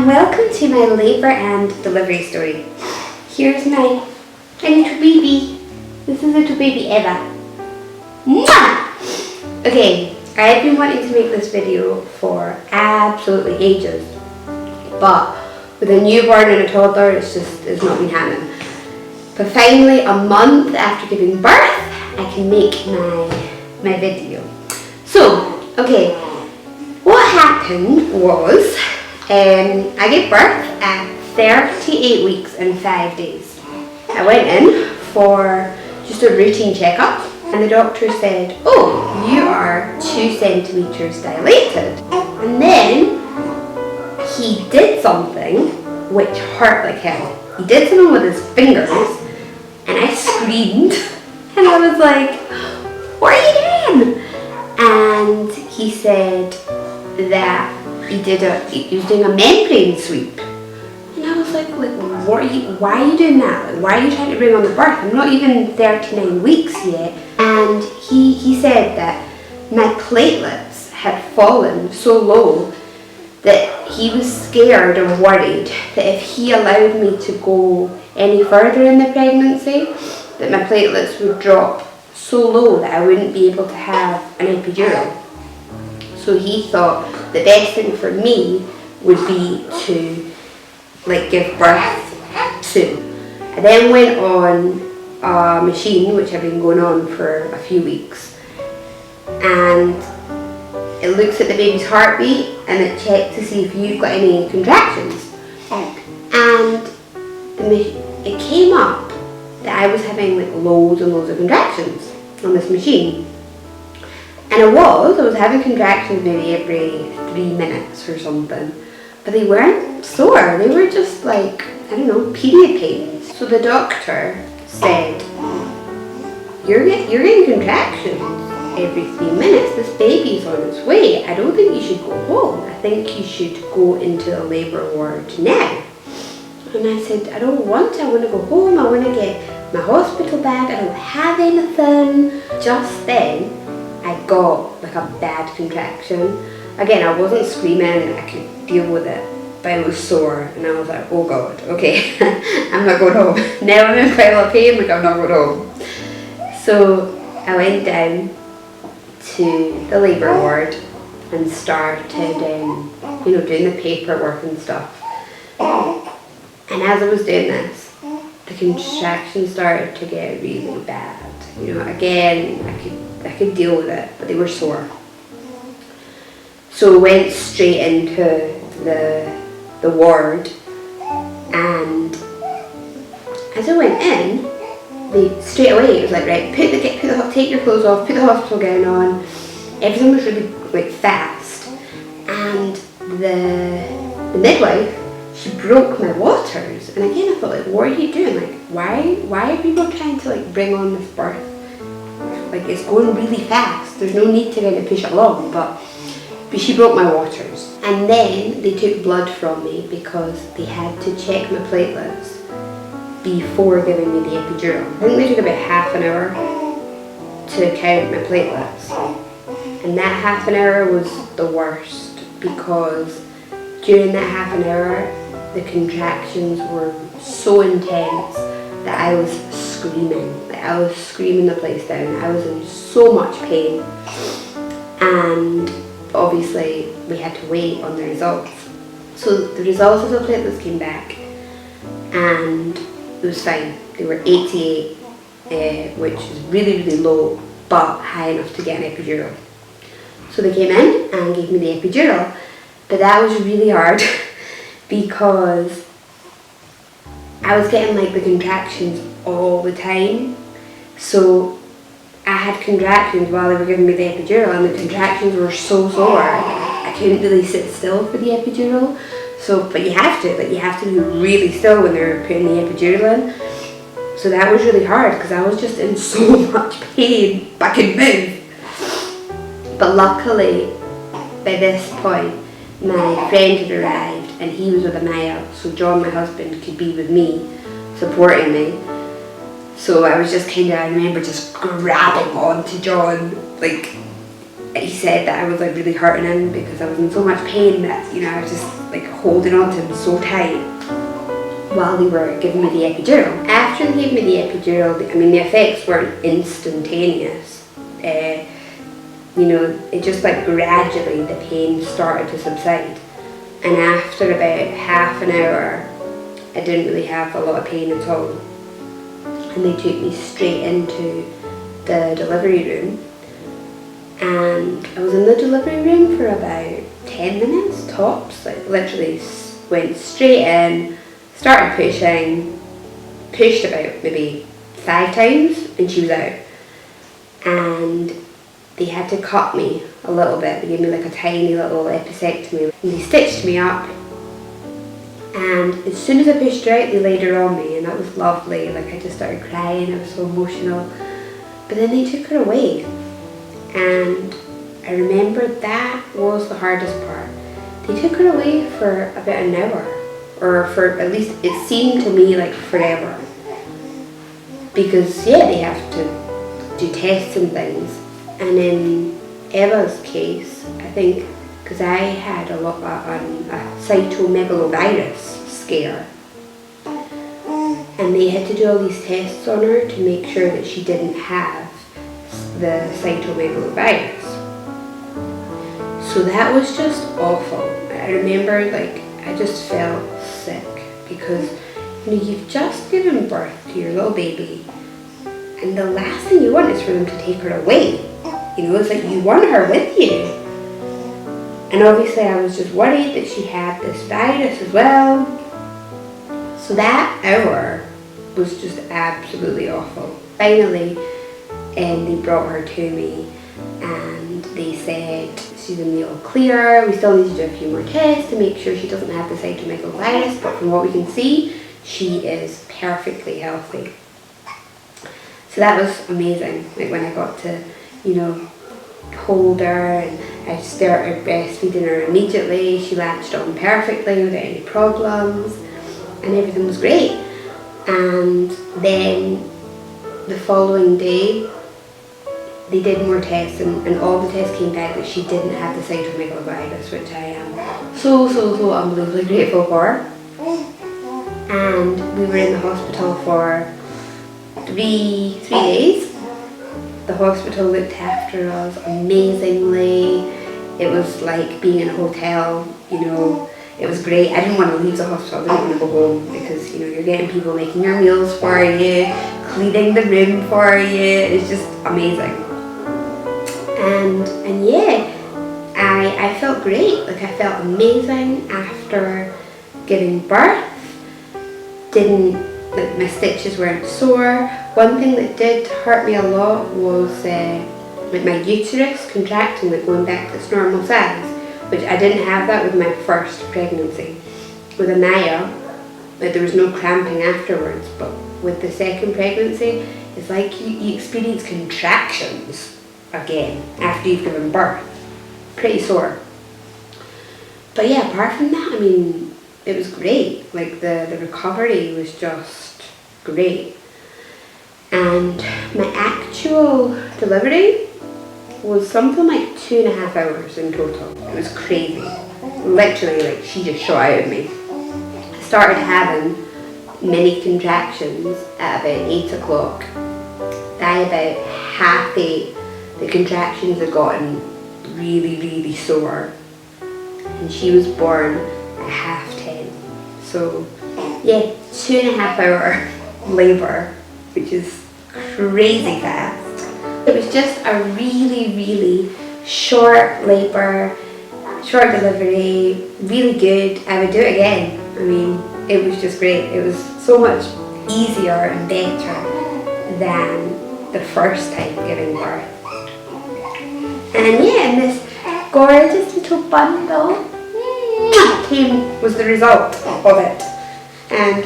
and welcome to my labour and delivery story. Here's my little baby. This is little baby Eva. Mwah! Okay, I've been wanting to make this video for absolutely ages, but with a newborn and a toddler, it's not been happening. But finally, a month after giving birth, I can make my video. So, okay, what happened was I gave birth at 38 weeks and 5 days. I went in for just a routine checkup, and the doctor said, "Oh, you are 2 centimetres dilated." And then he did something which hurt like hell. He did something with his fingers, and I screamed, and I was like, "What are you doing?" And he said that he was doing a membrane sweep. And I was like, why are you doing that? Why are you trying to bring on the birth? I'm not even 39 weeks yet. And he said that my platelets had fallen so low that he was scared or worried that if he allowed me to go any further in the pregnancy, that my platelets would drop so low that I wouldn't be able to have an epidural. So he thought the best thing for me would be to give birth soon. I then went on a machine which had been going on for a few weeks, and it looks at the baby's heartbeat and it checks to see if you've got any contractions. And it came up that I was having loads and loads of contractions on this machine. And I was having contractions maybe every 3 minutes or something. But they weren't sore, they were just period pains. So the doctor said, you're getting contractions every 3 minutes. This baby's on its way. I don't think you should go home. I think you should go into the labour ward now. And I said, I don't want to. I want to go home. I want to get my hospital bag. I don't have anything. Just then, I got a bad contraction. Again, I wasn't screaming. I could deal with it, but it was sore. And I was like, oh God, okay, I'm not going home. Now I'm in quite a lot of pain, I'm not going home. So I went down to the labour ward and started doing the paperwork and stuff. And as I was doing this, the contractions started to get really bad. Again, I could deal with it, but they were sore. So I went straight into the ward, and as I went in, straight away it was like, right, take your clothes off, put the hospital gown on. Everything was really fast, and the midwife, she broke my waters. And again I thought, what are you doing? Why are people trying to bring on this birth? It's going really fast. There's no need to push it along, but she broke my waters. And then they took blood from me because they had to check my platelets before giving me the epidural. I think they took about half an hour to count my platelets. And that half an hour was the worst, because during that half an hour, the contractions were so intense that I was screaming. I was screaming the place down. I was in so much pain. And obviously we had to wait on the results. So the results of the platelets came back, and it was fine. They were 88, which is really, really low, but high enough to get an epidural. So they came in and gave me the epidural, but that was really hard because I was getting the contractions all the time. So I had contractions while they were giving me the epidural, and the contractions were so sore I couldn't really sit still for the epidural. So, but you have to be really still when they're putting the epidural in. So that was really hard because I was just in so much pain, but I could move. But luckily, by this point, my friend had arrived and he was with Amaya, so John, my husband, could be with me, supporting me. So I was just I remember just grabbing onto John, he said that I was like really hurting him because I was in so much pain that, you know, I was just like holding on to him so tight while they were giving me the epidural. After they gave me the epidural, I mean, the effects weren't instantaneous. You know, it just like gradually the pain started to subside. And after about half an hour, I didn't really have a lot of pain at all. And they took me straight into the delivery room. And I was in the delivery room for about 10 minutes tops, like literally went straight in, started pushing, pushed about maybe 5 times and she was out. And they had to cut me a little bit. They gave me like a tiny little episectomy and they stitched me up. And as soon as I pushed her out, they laid her on me and that was lovely. Like I just started crying, I was so emotional. But then they took her away. And I remember that was the hardest part. They took her away for about an hour, or for at least it seemed to me like forever. Because yeah, they have to do tests and things. And in Eva's case, I think, because I had a cytomegalovirus scare, and they had to do all these tests on her to make sure that she didn't have the cytomegalovirus. So that was just awful. I remember like I just felt sick because, you know, you've just given birth to your little baby and the last thing you want is for them to take her away. You know, it's like you want her with you. And obviously I was just worried that she had this virus as well. So that hour was just absolutely awful. Finally, they brought her to me and they said she's in the all clear. We still need to do a few more tests to make sure she doesn't have the cytomegalovirus, but from what we can see, she is perfectly healthy. So that was amazing. Like when I got to, you know, hold her and I started breastfeeding her immediately. She latched on perfectly without any problems and everything was great. And then the following day they did more tests and all the tests came back that she didn't have the cytomegalovirus, which I am so unbelievably grateful for. And we were in the hospital for three days. The hospital looked after us amazingly. It was like being in a hotel, you know. It was great. I didn't want to leave the hospital. I didn't want to go home because, you know, you're getting people making your meals for you, cleaning the room for you. It's just amazing. And yeah, I felt great. Like I felt amazing after giving birth. Like my stitches weren't sore. One thing that did hurt me a lot was like my uterus contracting, like going back to its normal size, which I didn't have that with my first pregnancy. With Anaya, like there was no cramping afterwards, but with the second pregnancy, it's like you experience contractions again after you've given birth. Pretty sore. But yeah, apart from that, I mean, it was great. Like the recovery was just great. And my actual delivery was something like 2.5 hours in total. It was crazy. Literally, like she just shot out of me. I started having mini contractions at about 8 o'clock. By about 8:30, the contractions had gotten really sore. And she was born at 10:30. So yeah, 2.5 hour labour, which is crazy fast. It was just a really short labour, short delivery, really good. I would do it again. I mean, it was just great. It was so much easier and better than the first time giving birth. And yeah, and this gorgeous little bundle was the result of it. And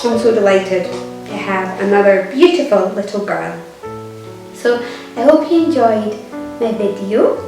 I'm so delighted to have another beautiful little girl. So I hope you enjoyed my video,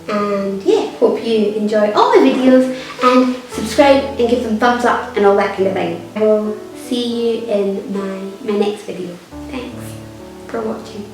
and yeah, hope you enjoy all my videos and subscribe and give them thumbs up and all that kind of thing. I will see you in my next video. Thanks for watching.